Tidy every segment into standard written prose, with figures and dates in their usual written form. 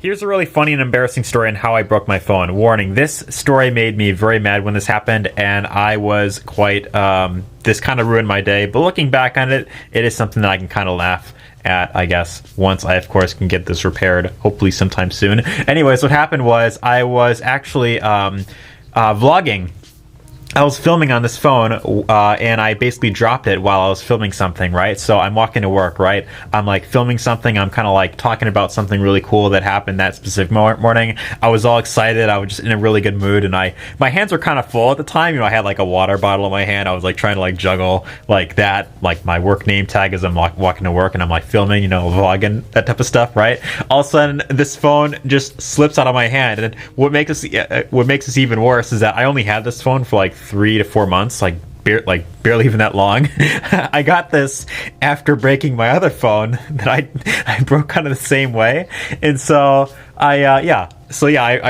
Here's a really funny and embarrassing story on how I broke my phone. Warning, this story made me very mad when this happened, and I was quite, this kind of ruined my day. But looking back on it, it is something that I can kind of laugh at, I guess, once I, of course, can get this repaired, hopefully sometime soon. Anyways, what happened was I was actually vlogging. I was filming on this phone, and I basically dropped it while I was filming something, right? So I'm walking to work, right? I'm like filming something. I'm kind of like talking about something really cool that happened that specific morning. I was all excited. I was just in a really good mood, and my hands were kind of full at the time. You know, I had like a water bottle in my hand. I was like trying to like juggle like that, like my work name tag as I'm walking to work, and I'm like filming, you know, vlogging, that type of stuff, right? All of a sudden, this phone just slips out of my hand, and what makes this even worse is that I only had this phone for like 3 to 4 months, like barely even that long. I got this after breaking my other phone that I broke kind of the same way, and so I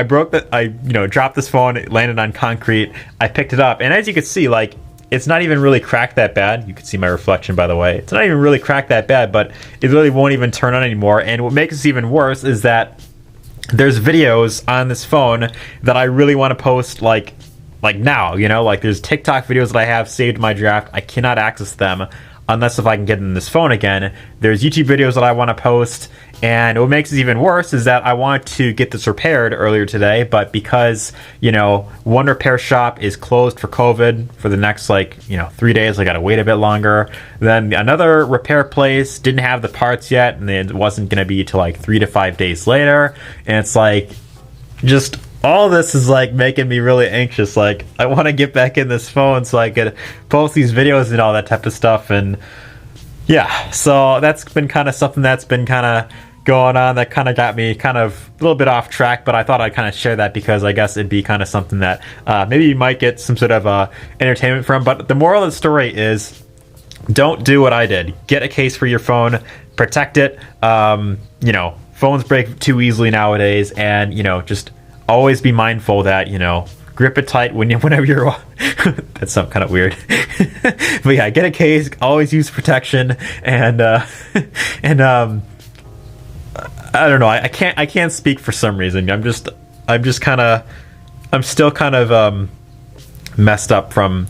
broke that. I dropped this phone. It landed on concrete. I picked it up, and as you can see, like, it's not even really cracked that bad. You can see my reflection, by the way. It's not even really cracked that bad, but it really won't even turn on anymore. And what makes this even worse is that there's videos on this phone that I really want to post, like now, you know, like there's TikTok videos that I have saved in my draft. I cannot access them unless if I can get in this phone again. There's YouTube videos that I want to post, and what makes it even worse is that I want to get this repaired earlier today, but because, you know, one repair shop is closed for COVID for the next 3 days, I gotta wait a bit longer. Then another repair place didn't have the parts yet, and it wasn't gonna be till like 3 to 5 days later, and it's like, just all this is like making me really anxious. Like, I want to get back in this phone so I could post these videos and all that type of stuff. And yeah, so that's been kind of something that's been kind of going on that kind of got me kind of a little bit off track, but I thought I'd kind of share that because I guess it'd be kind of something that maybe you might get some sort of entertainment from. But the moral of the story is, don't do what I did. Get a case for your phone, protect it. You know, phones break too easily nowadays, and, you know, just always be mindful that, you know, grip it tight whenever you're that's something kind of weird. But yeah, get a case, always use protection, and I don't know, I can't speak for some reason. I'm still kind of messed up from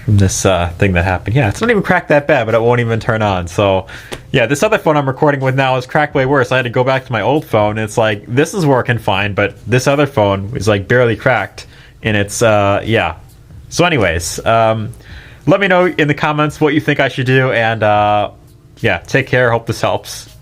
this thing that happened. Yeah, it's not even cracked that bad, but it won't even turn on. So yeah, this other phone I'm recording with now is cracked way worse. I had to go back to my old phone, and it's like, this is working fine, but this other phone is like barely cracked, and it's yeah. So anyways, let me know in the comments what you think I should do, and yeah, take care. Hope this helps.